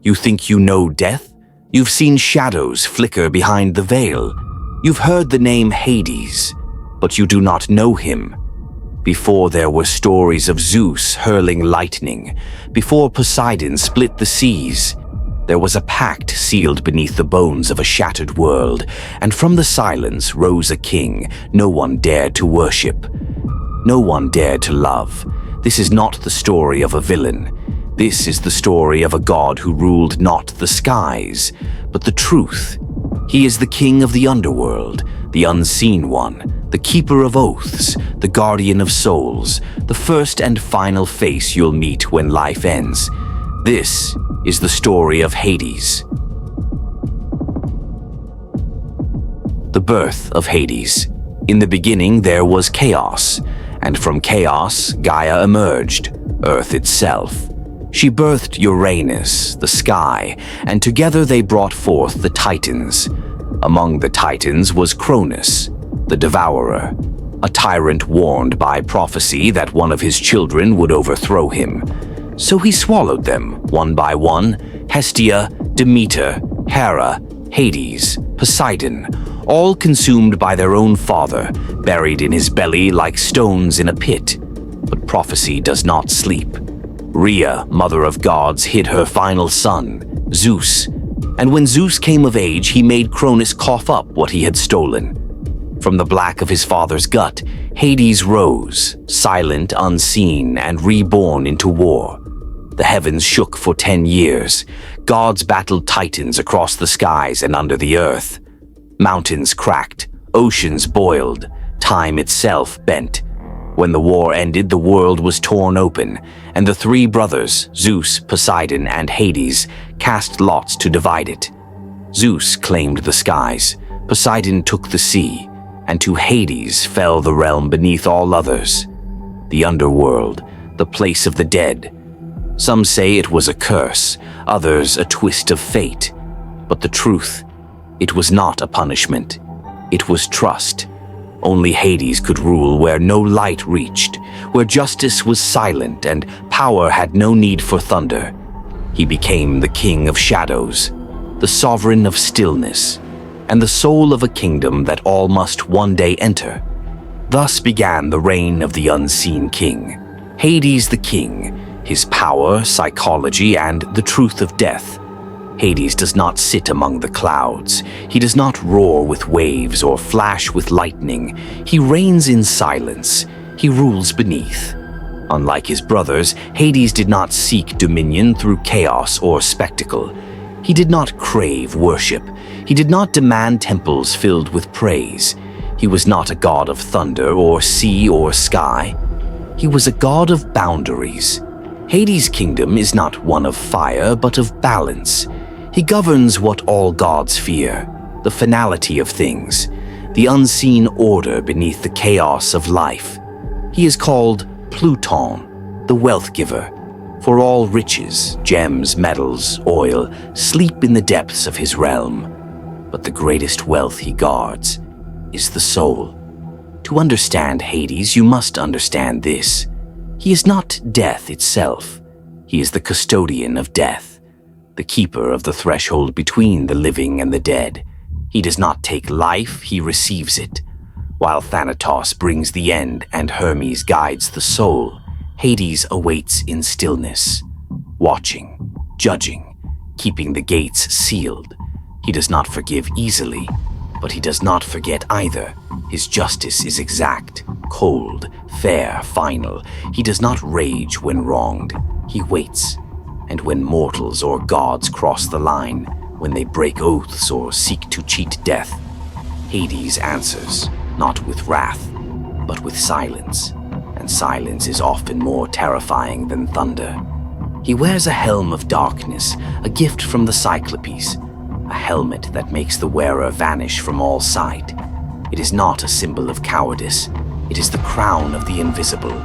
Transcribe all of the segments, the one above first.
You think you know death? You've seen shadows flicker behind the veil. You've heard the name Hades, but you do not know him. Before there were stories of Zeus hurling lightning, before Poseidon split the seas, there was a pact sealed beneath the bones of a shattered world, and from the silence rose a king no one dared to worship, no one dared to love. This is not the story of a villain. This is the story of a god who ruled not the skies, but the truth. He is the king of the underworld, the unseen one, the keeper of oaths, the guardian of souls, the first and final face you'll meet when life ends. This is the story of Hades. The birth of Hades. In the beginning there was chaos, and from chaos Gaia emerged, Earth itself. She birthed Uranus, the sky, and together they brought forth the Titans. Among the Titans was Cronus, the devourer, a tyrant warned by prophecy that one of his children would overthrow him. So he swallowed them, one by one, Hestia, Demeter, Hera, Hades, Poseidon, all consumed by their own father, buried in his belly like stones in a pit. But prophecy does not sleep. Rhea, mother of gods, hid her final son, Zeus. And when Zeus came of age, he made Cronus cough up what he had stolen. From the black of his father's gut, Hades rose, silent, unseen, and reborn into war. The heavens shook for 10 years. Gods battled titans across the skies and under the earth. Mountains cracked, oceans boiled, time itself bent. When the war ended, the world was torn open, and the three brothers, Zeus, Poseidon, and Hades, cast lots to divide it. Zeus claimed the skies, Poseidon took the sea, and to Hades fell the realm beneath all others. The underworld, the place of the dead. Some say it was a curse, others a twist of fate. But the truth, it was not a punishment. It was trust. Only Hades could rule where no light reached, where justice was silent and power had no need for thunder. He became the king of shadows, the sovereign of stillness, and the soul of a kingdom that all must one day enter. Thus began the reign of the unseen king, Hades the king, his power, psychology, and the truth of death. Hades does not sit among the clouds. He does not roar with waves or flash with lightning. He reigns in silence. He rules beneath. Unlike his brothers, Hades did not seek dominion through chaos or spectacle. He did not crave worship. He did not demand temples filled with praise. He was not a god of thunder or sea or sky. He was a god of boundaries. Hades' kingdom is not one of fire, but of balance. He governs what all gods fear, the finality of things, the unseen order beneath the chaos of life. He is called Pluton, the wealth giver, for all riches, gems, metals, oil, sleep in the depths of his realm. But the greatest wealth he guards is the soul. To understand Hades, you must understand this. He is not death itself. He is the custodian of death, the keeper of the threshold between the living and the dead. He does not take life, he receives it. While Thanatos brings the end and Hermes guides the soul, Hades awaits in stillness, watching, judging, keeping the gates sealed. He does not forgive easily, but he does not forget either. His justice is exact, cold, fair, final. He does not rage when wronged. He waits. And when mortals or gods cross the line, when they break oaths or seek to cheat death, Hades answers, not with wrath, but with silence. And silence is often more terrifying than thunder. He wears a helm of darkness, a gift from the Cyclopes, a helmet that makes the wearer vanish from all sight. It is not a symbol of cowardice. It is the crown of the invisible,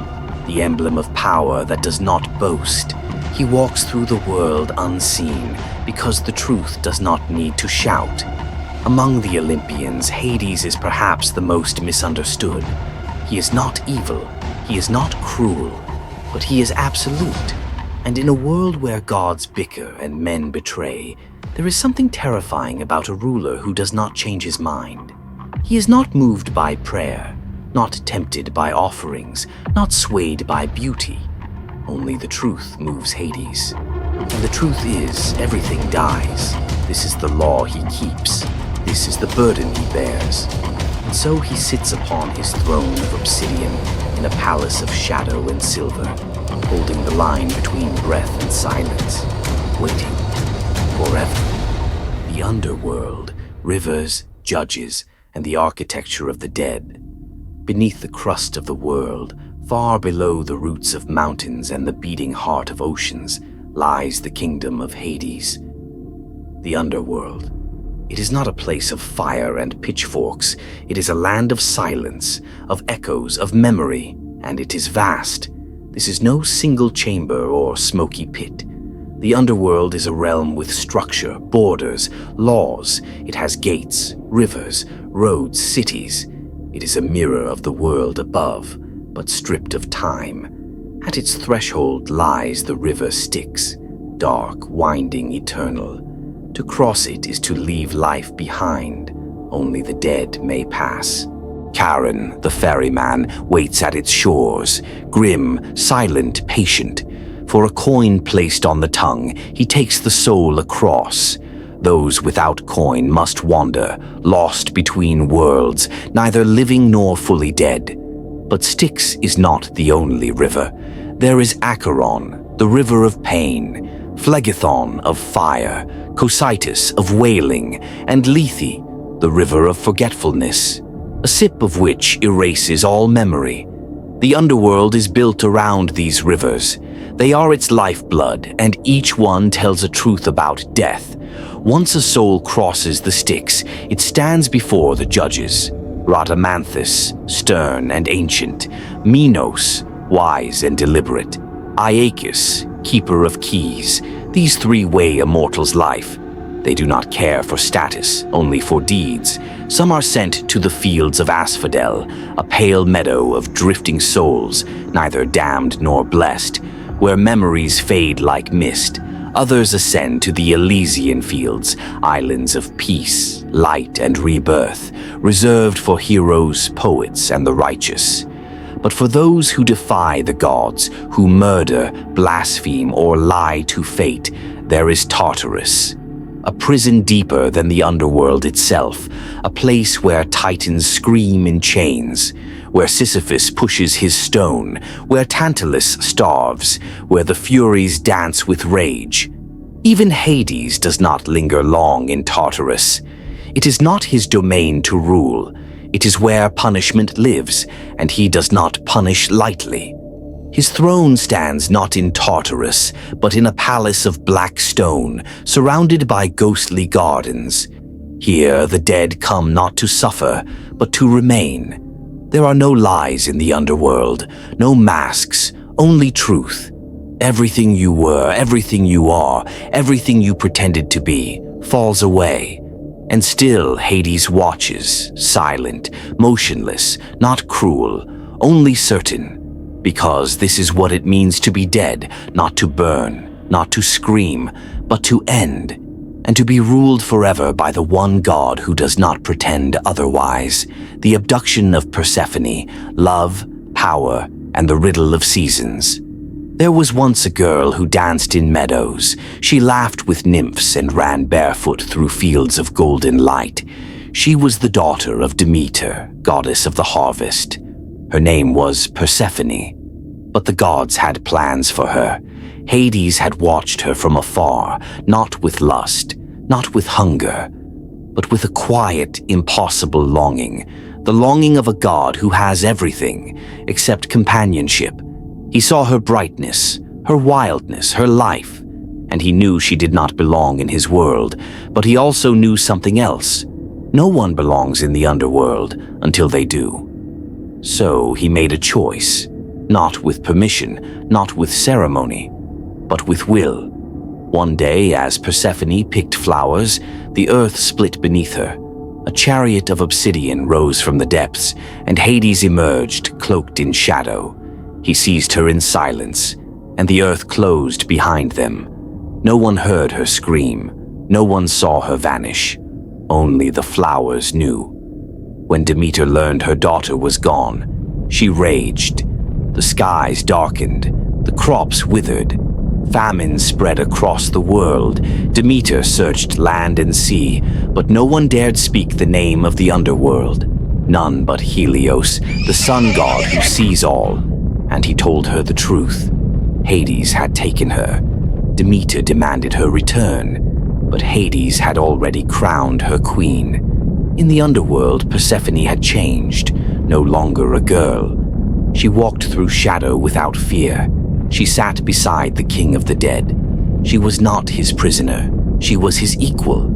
the emblem of power that does not boast. He walks through the world unseen because the truth does not need to shout. Among the Olympians, Hades is perhaps the most misunderstood. He is not evil, he is not cruel, but he is absolute. And in a world where gods bicker and men betray, there is something terrifying about a ruler who does not change his mind. He is not moved by prayer, not tempted by offerings, not swayed by beauty. Only the truth moves Hades. And the truth is, everything dies. This is the law he keeps. This is the burden he bears. And so he sits upon his throne of obsidian in a palace of shadow and silver, holding the line between breath and silence, waiting forever. The underworld, rivers, judges, and the architecture of the dead. Beneath the crust of the world, far below the roots of mountains and the beating heart of oceans, lies the kingdom of Hades. The underworld. It is not a place of fire and pitchforks. It is a land of silence, of echoes, of memory, and it is vast. This is no single chamber or smoky pit. The underworld is a realm with structure, borders, laws. It has gates, rivers, roads, cities. It is a mirror of the world above, but stripped of time. At its threshold lies the river Styx, dark, winding, eternal. To cross it is to leave life behind. Only the dead may pass. Charon, the ferryman, waits at its shores, grim, silent, patient. For a coin placed on the tongue, he takes the soul across. Those without coin must wander, lost between worlds, neither living nor fully dead. But Styx is not the only river. There is Acheron, the river of pain, Phlegethon of fire, Cocytus of wailing, and Lethe, the river of forgetfulness, a sip of which erases all memory. The underworld is built around these rivers. They are its lifeblood, and each one tells a truth about death. Once a soul crosses the Styx, it stands before the judges. Rhadamanthus, stern and ancient, Minos, wise and deliberate, Aeacus, keeper of keys. These three weigh a mortal's life. They do not care for status, only for deeds. Some are sent to the fields of Asphodel, a pale meadow of drifting souls, neither damned nor blessed, where memories fade like mist. Others ascend to the Elysian fields, islands of peace, light, and rebirth, reserved for heroes, poets, and the righteous. But for those who defy the gods, who murder, blaspheme, or lie to fate, there is Tartarus, a prison deeper than the underworld itself, a place where titans scream in chains, where Sisyphus pushes his stone, where Tantalus starves, where the Furies dance with rage. Even Hades does not linger long in Tartarus. It is not his domain to rule. It is where punishment lives, and he does not punish lightly. His throne stands not in Tartarus, but in a palace of black stone, surrounded by ghostly gardens. Here the dead come not to suffer, but to remain. There are no lies in the underworld, no masks, only truth. Everything you were, everything you are, everything you pretended to be, falls away. And still Hades watches, silent, motionless, not cruel, only certain. Because this is what it means to be dead, not to burn, not to scream, but to end, and to be ruled forever by the one God who does not pretend otherwise. The abduction of Persephone, love, power, and the riddle of seasons. There was once a girl who danced in meadows. She laughed with nymphs and ran barefoot through fields of golden light. She was the daughter of Demeter, goddess of the harvest. Her name was Persephone, but the gods had plans for her. Hades had watched her from afar, not with lust, not with hunger, but with a quiet, impossible longing, the longing of a god who has everything except companionship. He saw her brightness, her wildness, her life, and he knew she did not belong in his world, but he also knew something else. No one belongs in the underworld until they do. So he made a choice, not with permission, not with ceremony, but with will. One day, as Persephone picked flowers, the earth split beneath her. A chariot of obsidian rose from the depths, and Hades emerged, cloaked in shadow. He seized her in silence, and the earth closed behind them. No one heard her scream. No one saw her vanish. Only the flowers knew. When Demeter learned her daughter was gone, she raged. The skies darkened. The crops withered. Famine spread across the world. Demeter searched land and sea, but no one dared speak the name of the Underworld. None but Helios, the sun god who sees all. And he told her the truth. Hades had taken her. Demeter demanded her return, but Hades had already crowned her queen. In the Underworld, Persephone had changed, no longer a girl. She walked through shadow without fear. She sat beside the king of the dead. She was not his prisoner. She was his equal.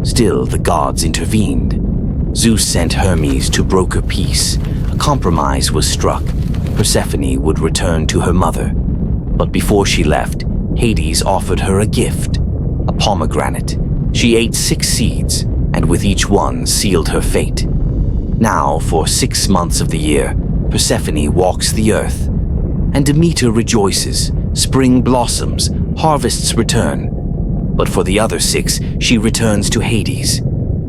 Still, the gods intervened. Zeus sent Hermes to broker peace. A compromise was struck. Persephone would return to her mother. But before she left, Hades offered her a gift, a pomegranate. She ate 6 seeds, and with each one sealed her fate. Now, for 6 months of the year, Persephone walks the earth. And Demeter rejoices. Spring blossoms, harvests return. But for the other 6, she returns to Hades.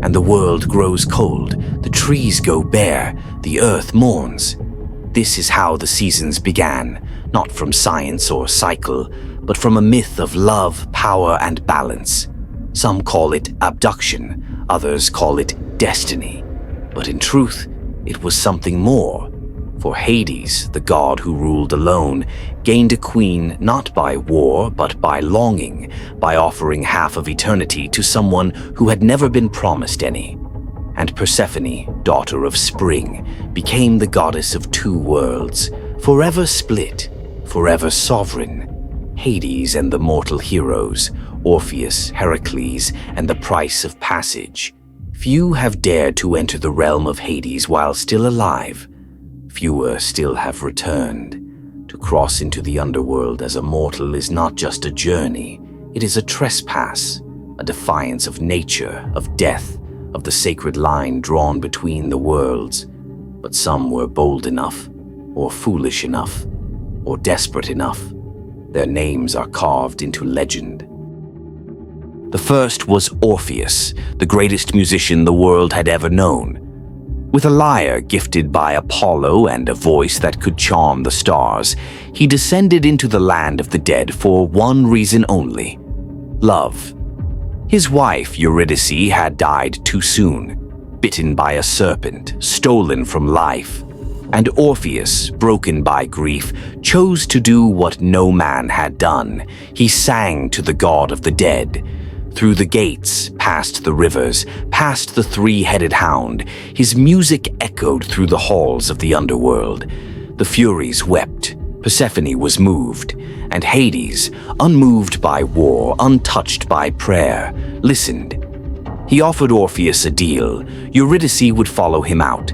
And the world grows cold, the trees go bare, the earth mourns. This is how the seasons began, not from science or cycle, but from a myth of love, power, and balance. Some call it abduction, others call it destiny. But in truth, it was something more. For Hades, the god who ruled alone, gained a queen not by war, but by longing, by offering half of eternity to someone who had never been promised any. And Persephone, daughter of spring, became the goddess of 2 worlds, forever split, forever sovereign. Hades and the mortal heroes, Orpheus, Heracles, and the price of passage. Few have dared to enter the realm of Hades while still alive. Fewer still have returned. To cross into the underworld as a mortal is not just a journey, it is a trespass, a defiance of nature, of death, of the sacred line drawn between the worlds. But some were bold enough, or foolish enough, or desperate enough. Their names are carved into legend. The first was Orpheus, the greatest musician the world had ever known. With a lyre gifted by Apollo and a voice that could charm the stars, he descended into the land of the dead for one reason only: love. His wife, Eurydice, had died too soon, bitten by a serpent, stolen from life. And Orpheus, broken by grief, chose to do what no man had done. He sang to the god of the dead. Through the gates, past the rivers, past the 3-headed hound, his music echoed through the halls of the underworld. The Furies wept, Persephone was moved, and Hades, unmoved by war, untouched by prayer, listened. He offered Orpheus a deal. Eurydice would follow him out,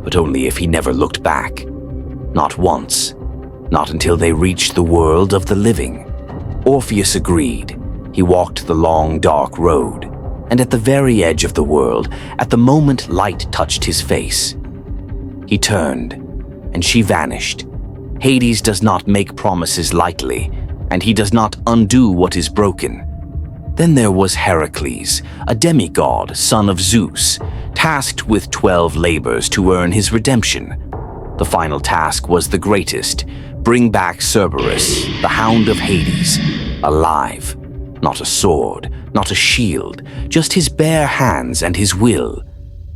but only if he never looked back. Not once, not until they reached the world of the living. Orpheus agreed. He walked the long, dark road, and at the very edge of the world, at the moment light touched his face, he turned, and she vanished. Hades does not make promises lightly, and he does not undo what is broken. Then there was Heracles, a demigod, son of Zeus, tasked with 12 labors to earn his redemption. The final task was the greatest: bring back Cerberus, the hound of Hades, alive. Not a sword, not a shield, just his bare hands and his will.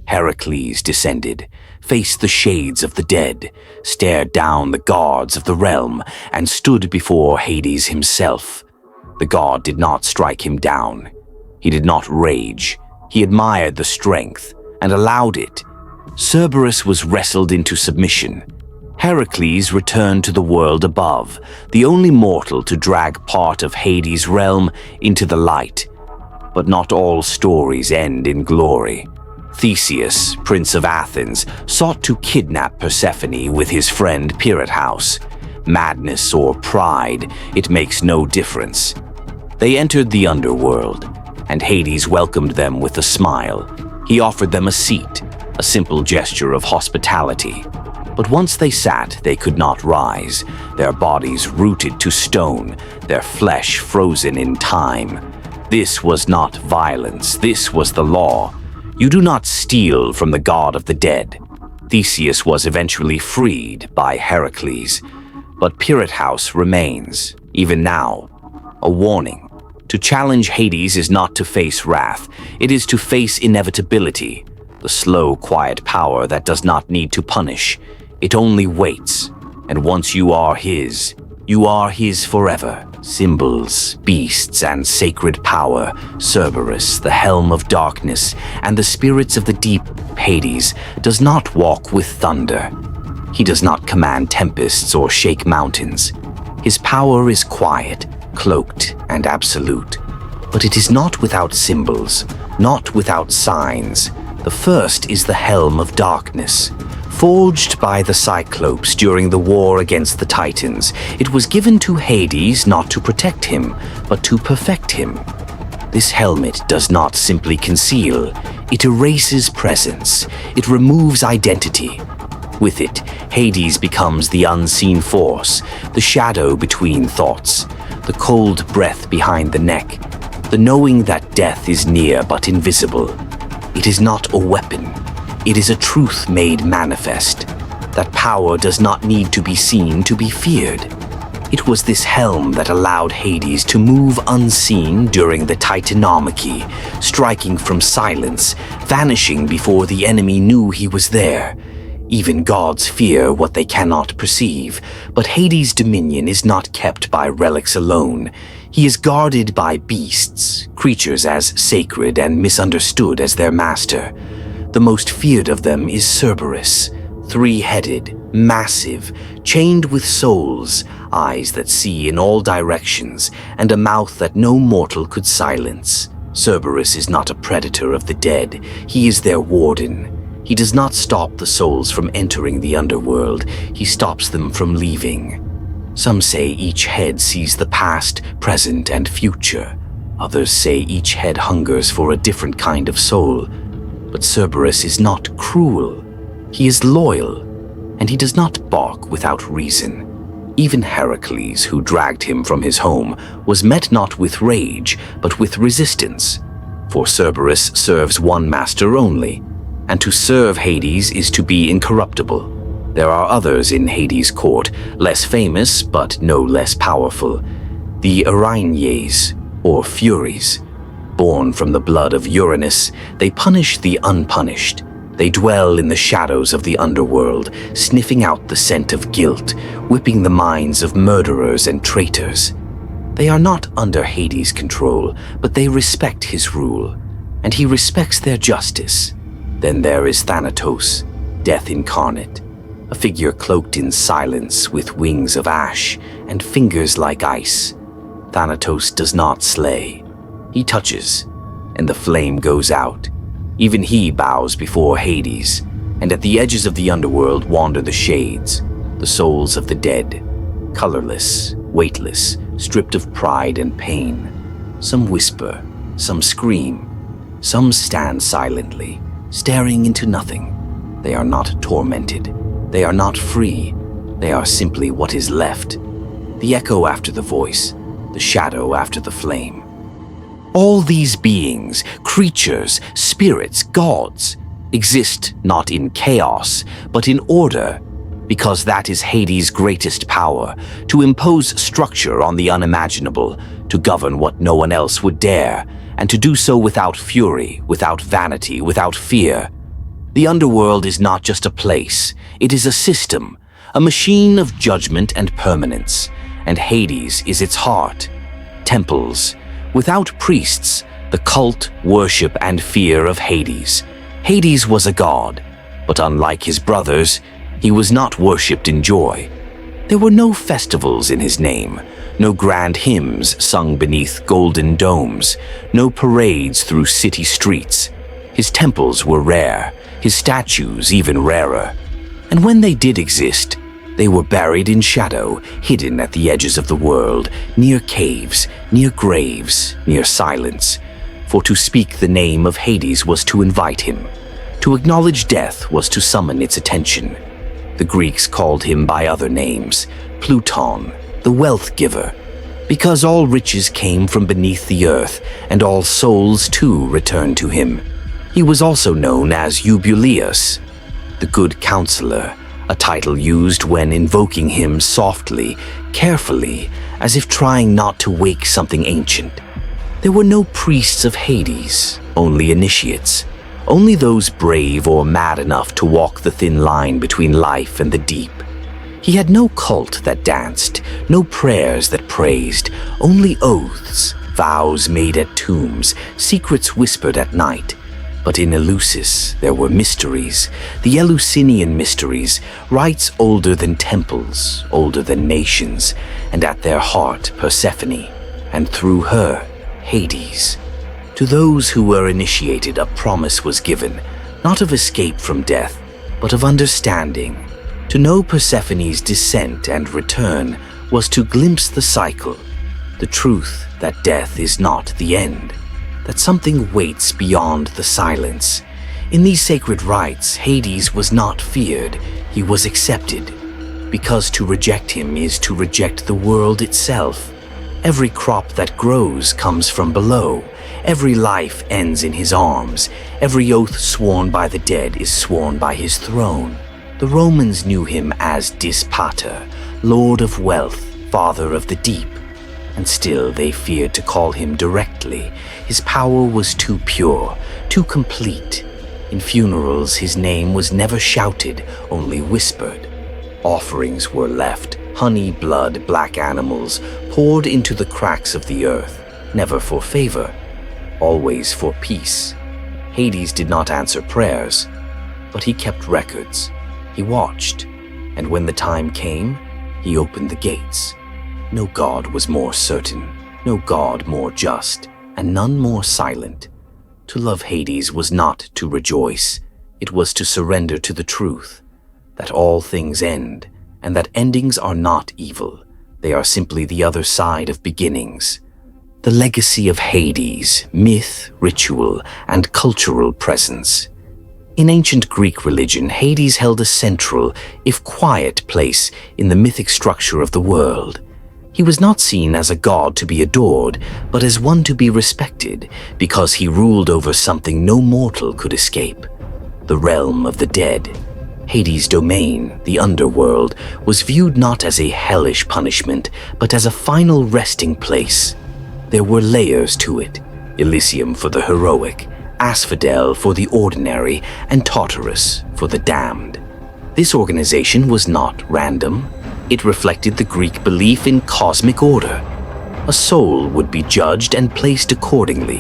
Heracles descended, faced the shades of the dead, stared down the gods of the realm, and stood before Hades himself. The god did not strike him down. He did not rage. He admired the strength and allowed it. Cerberus was wrestled into submission. Heracles returned to the world above, the only mortal to drag part of Hades' realm into the light. But not all stories end in glory. Theseus, prince of Athens, sought to kidnap Persephone with his friend Pirithous. Madness or pride, it makes no difference. They entered the underworld, and Hades welcomed them with a smile. He offered them a seat, a simple gesture of hospitality. But once they sat, they could not rise, their bodies rooted to stone, their flesh frozen in time. This was not violence, this was the law. You do not steal from the god of the dead. Theseus was eventually freed by Heracles, but Pirate House remains, even now, a warning. To challenge Hades is not to face wrath, it is to face inevitability, the slow, quiet power that does not need to punish. It only waits, and once you are his forever. Symbols, beasts, and sacred power, Cerberus, the helm of darkness, and the spirits of the deep, Hades, does not walk with thunder. He does not command tempests or shake mountains. His power is quiet, cloaked, and absolute. But it is not without symbols, not without signs. The first is the helm of darkness. Forged by the Cyclopes during the war against the Titans, it was given to Hades not to protect him, but to perfect him. This helmet does not simply conceal, it erases presence, it removes identity. With it, Hades becomes the unseen force, the shadow between thoughts, the cold breath behind the neck, the knowing that death is near but invisible. It is not a weapon. It is a truth made manifest, that power does not need to be seen to be feared. It was this helm that allowed Hades to move unseen during the Titanomachy, striking from silence, vanishing before the enemy knew he was there. Even gods fear what they cannot perceive, but Hades' dominion is not kept by relics alone. He is guarded by beasts, creatures as sacred and misunderstood as their master. The most feared of them is Cerberus, three-headed, massive, chained with souls, eyes that see in all directions, and a mouth that no mortal could silence. Cerberus is not a predator of the dead, he is their warden. He does not stop the souls from entering the underworld, he stops them from leaving. Some say each head sees the past, present, and future. Others say each head hungers for a different kind of soul. But Cerberus is not cruel. He is loyal, and he does not balk without reason. Even Heracles, who dragged him from his home, was met not with rage, but with resistance. For Cerberus serves one master only, and to serve Hades is to be incorruptible. There are others in Hades' court, less famous but no less powerful. The Erinyes, or Furies. Born from the blood of Uranus, they punish the unpunished. They dwell in the shadows of the underworld, sniffing out the scent of guilt, whipping the minds of murderers and traitors. They are not under Hades' control, but they respect his rule, and he respects their justice. Then there is Thanatos, death incarnate, a figure cloaked in silence with wings of ash and fingers like ice. Thanatos does not slay. He touches, and the flame goes out. Even he bows before Hades, and at the edges of the underworld wander the shades, the souls of the dead, colorless, weightless, stripped of pride and pain. Some whisper, some scream, some stand silently, staring into nothing. They are not tormented, they are not free, they are simply what is left. The echo after the voice, the shadow after the flame. All these beings, creatures, spirits, gods, exist not in chaos, but in order, because that is Hades' greatest power, to impose structure on the unimaginable, to govern what no one else would dare, and to do so without fury, without vanity, without fear. The underworld is not just a place, it is a system, a machine of judgment and permanence, and Hades is its heart. Temples. Without priests, the cult, worship, and fear of Hades. Hades was a god, but unlike his brothers, he was not worshipped in joy. There were no festivals in his name, no grand hymns sung beneath golden domes, no parades through city streets. His temples were rare, his statues even rarer. And when they did exist, they were buried in shadow, hidden at the edges of the world, near caves, near graves, near silence. For to speak the name of Hades was to invite him. To acknowledge death was to summon its attention. The Greeks called him by other names, Pluton, the wealth giver, because all riches came from beneath the earth, and all souls too returned to him. He was also known as Eubuleus, the good counselor, a title used when invoking him softly, carefully, as if trying not to wake something ancient. There were no priests of Hades, only initiates, only those brave or mad enough to walk the thin line between life and the deep. He had no cult that danced, no prayers that praised, only oaths, vows made at tombs, secrets whispered at night. But in Eleusis there were mysteries, the Eleusinian mysteries, rites older than temples, older than nations, and at their heart Persephone, and through her, Hades. To those who were initiated a promise was given, not of escape from death, but of understanding. To know Persephone's descent and return was to glimpse the cycle, the truth that death is not the end, that something waits beyond the silence. In these sacred rites, Hades was not feared, he was accepted, because to reject him is to reject the world itself. Every crop that grows comes from below, every life ends in his arms, every oath sworn by the dead is sworn by his throne. The Romans knew him as Dis Pater, Lord of Wealth, Father of the Deep, and still they feared to call him directly. His power was too pure, too complete. In funerals, his name was never shouted, only whispered. Offerings were left, honey, blood, black animals, poured into the cracks of the earth, never for favor, always for peace. Hades did not answer prayers, but he kept records. He watched, and when the time came, he opened the gates. No god was more certain, no god more just, and none more silent. To love Hades was not to rejoice, it was to surrender to the truth, that all things end, and that endings are not evil, they are simply the other side of beginnings. The legacy of Hades, myth, ritual, and cultural presence. In ancient Greek religion, Hades held a central, if quiet, place in the mythic structure of the world. He was not seen as a god to be adored, but as one to be respected, because he ruled over something no mortal could escape, the realm of the dead. Hades' domain, the Underworld, was viewed not as a hellish punishment, but as a final resting place. There were layers to it, Elysium for the heroic, Asphodel for the ordinary, and Tartarus for the damned. This organization was not random. It reflected the Greek belief in cosmic order. A soul would be judged and placed accordingly.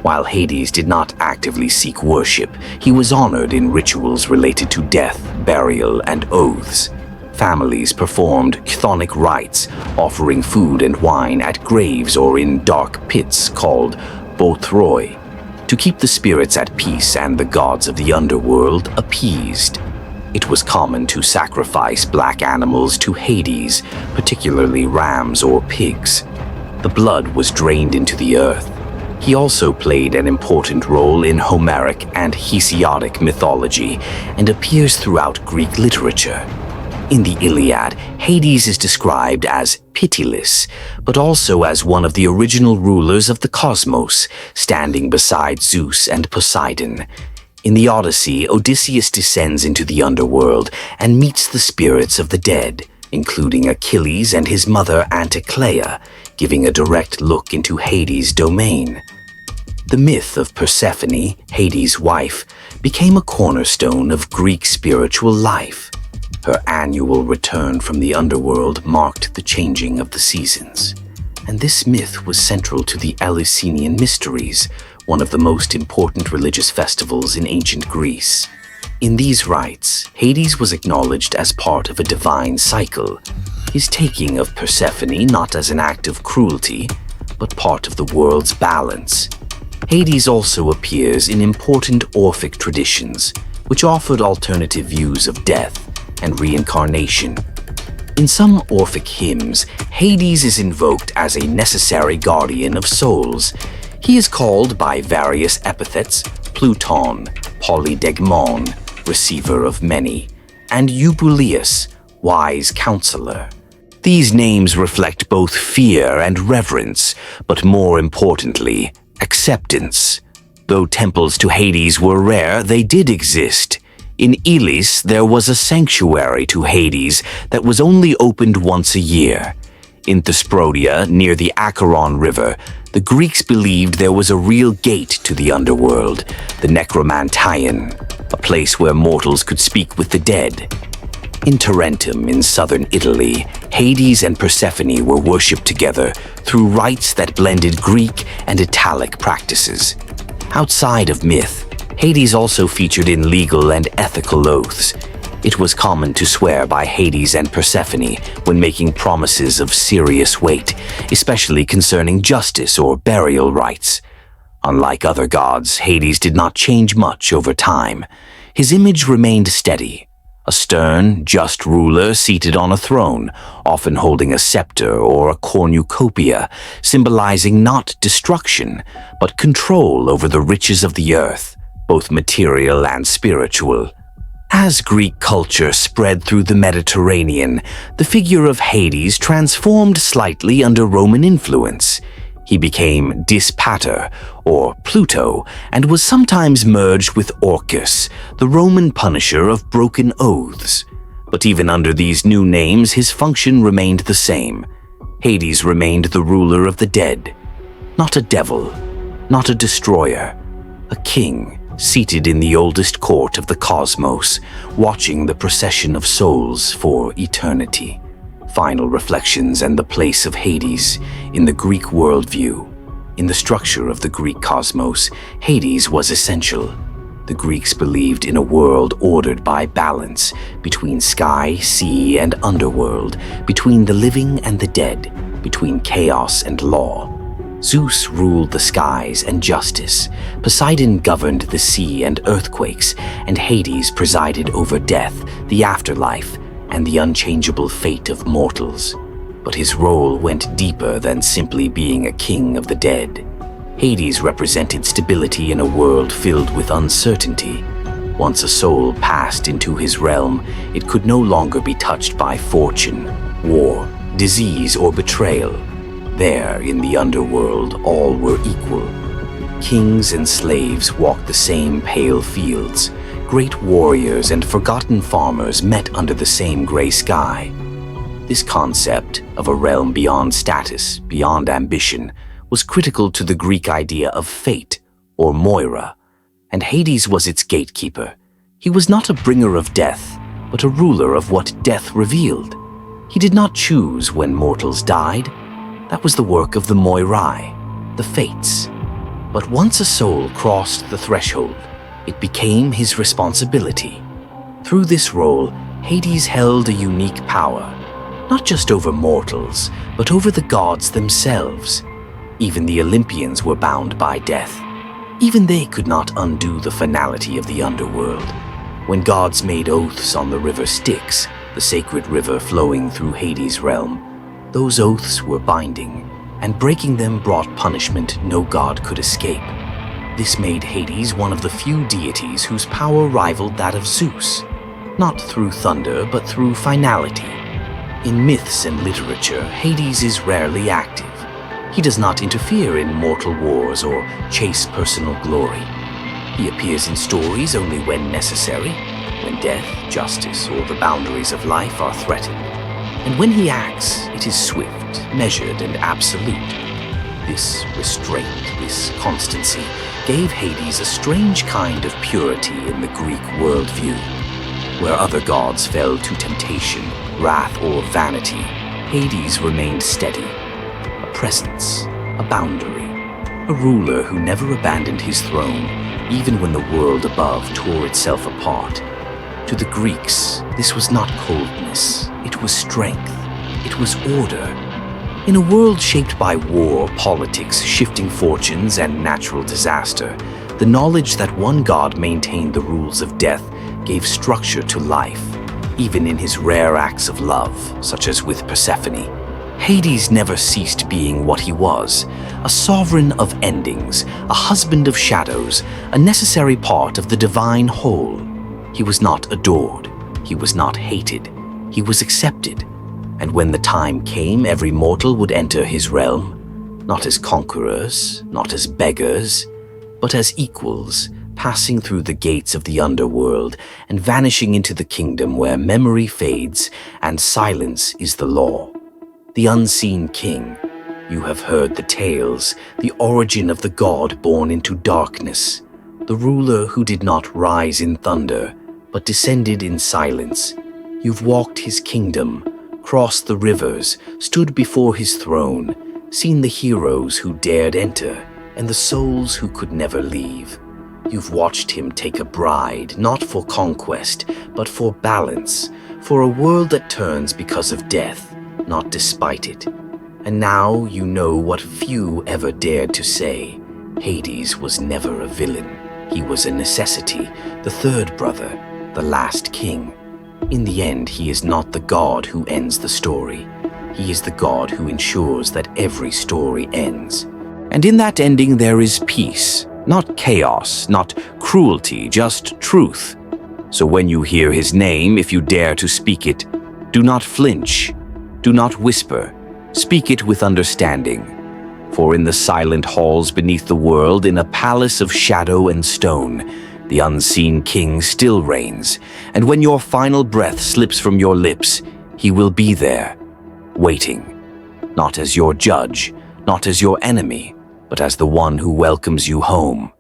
While Hades did not actively seek worship, he was honored in rituals related to death, burial, and oaths. Families performed chthonic rites, offering food and wine at graves or in dark pits called Bothroi, to keep the spirits at peace and the gods of the underworld appeased. It was common to sacrifice black animals to Hades, particularly rams or pigs. The blood was drained into the earth. He also played an important role in Homeric and Hesiodic mythology and appears throughout Greek literature. In the Iliad, Hades is described as pitiless, but also as one of the original rulers of the cosmos, standing beside Zeus and Poseidon. In the Odyssey, Odysseus descends into the underworld and meets the spirits of the dead, including Achilles and his mother Anticlea, giving a direct look into Hades' domain. The myth of Persephone, Hades' wife, became a cornerstone of Greek spiritual life. Her annual return from the underworld marked the changing of the seasons. And this myth was central to the Eleusinian Mysteries, one of the most important religious festivals in ancient Greece. In these rites, Hades was acknowledged as part of a divine cycle, his taking of Persephone not as an act of cruelty, but part of the world's balance. Hades also appears in important Orphic traditions, which offered alternative views of death and reincarnation. In some Orphic hymns, Hades is invoked as a necessary guardian of souls. He is called by various epithets: Pluton, Polydegmon, receiver of many, and Eubuleus, wise counselor. These names reflect both fear and reverence, but more importantly, acceptance. Though temples to Hades were rare, they did exist. In Elis, there was a sanctuary to Hades that was only opened once a year. In Thesprotia, near the Acheron River, the Greeks believed there was a real gate to the underworld, the Necromanteion, a place where mortals could speak with the dead. In Tarentum, in southern Italy, Hades and Persephone were worshipped together through rites that blended Greek and Italic practices. Outside of myth, Hades also featured in legal and ethical oaths. It was common to swear by Hades and Persephone when making promises of serious weight, especially concerning justice or burial rites. Unlike other gods, Hades did not change much over time. His image remained steady. A stern, just ruler seated on a throne, often holding a scepter or a cornucopia, symbolizing not destruction, but control over the riches of the earth, both material and spiritual. As Greek culture spread through the Mediterranean, the figure of Hades transformed slightly under Roman influence. He became Dispater, or Pluto, and was sometimes merged with Orcus, the Roman punisher of broken oaths. But even under these new names, his function remained the same. Hades remained the ruler of the dead. Not a devil, not a destroyer, a king seated in the oldest court of the cosmos, watching the procession of souls for eternity. Final reflections and the place of Hades in the Greek worldview. In the structure of the Greek cosmos, Hades was essential. The Greeks believed in a world ordered by balance between sky, sea, and underworld, between the living and the dead, between chaos and law. Zeus ruled the skies and justice, Poseidon governed the sea and earthquakes, and Hades presided over death, the afterlife, and the unchangeable fate of mortals. But his role went deeper than simply being a king of the dead. Hades represented stability in a world filled with uncertainty. Once a soul passed into his realm, it could no longer be touched by fortune, war, disease, or betrayal. There, in the underworld, all were equal. Kings and slaves walked the same pale fields. Great warriors and forgotten farmers met under the same gray sky. This concept of a realm beyond status, beyond ambition, was critical to the Greek idea of fate, or Moira, and Hades was its gatekeeper. He was not a bringer of death, but a ruler of what death revealed. He did not choose when mortals died. That was the work of the Moirai, the fates. But once a soul crossed the threshold, it became his responsibility. Through this role, Hades held a unique power, not just over mortals, but over the gods themselves. Even the Olympians were bound by death. Even they could not undo the finality of the underworld. When gods made oaths on the river Styx, the sacred river flowing through Hades' realm, those oaths were binding, and breaking them brought punishment no god could escape. This made Hades one of the few deities whose power rivaled that of Zeus, not through thunder, but through finality. In myths and literature, Hades is rarely active. He does not interfere in mortal wars or chase personal glory. He appears in stories only when necessary, when death, justice, or the boundaries of life are threatened. And when he acts, it is swift, measured, and absolute. This restraint, this constancy, gave Hades a strange kind of purity in the Greek worldview. Where other gods fell to temptation, wrath, or vanity, Hades remained steady. A presence, a boundary, a ruler who never abandoned his throne, even when the world above tore itself apart. To the Greeks, this was not coldness, it was strength, it was order. In a world shaped by war, politics, shifting fortunes, and natural disaster, the knowledge that one god maintained the rules of death gave structure to life, even in his rare acts of love, such as with Persephone. Hades never ceased being what he was, a sovereign of endings, a husband of shadows, a necessary part of the divine whole. He was not adored. He was not hated, he was accepted. And when the time came, every mortal would enter his realm, not as conquerors, not as beggars, but as equals, passing through the gates of the underworld and vanishing into the kingdom where memory fades and silence is the law. The unseen king. You have heard the tales, the origin of the god born into darkness, the ruler who did not rise in thunder, but descended in silence. You've walked his kingdom, crossed the rivers, stood before his throne, seen the heroes who dared enter, and the souls who could never leave. You've watched him take a bride, not for conquest, but for balance, for a world that turns because of death, not despite it. And now you know what few ever dared to say. Hades was never a villain. He was a necessity, the third brother, the last king. In the end, he is not the god who ends the story. He is the god who ensures that every story ends. And in that ending there is peace, not chaos, not cruelty, just truth. So when you hear his name, if you dare to speak it, do not flinch, do not whisper, speak it with understanding. For in the silent halls beneath the world, in a palace of shadow and stone, the unseen king still reigns, and when your final breath slips from your lips, he will be there, waiting, not as your judge, not as your enemy, but as the one who welcomes you home.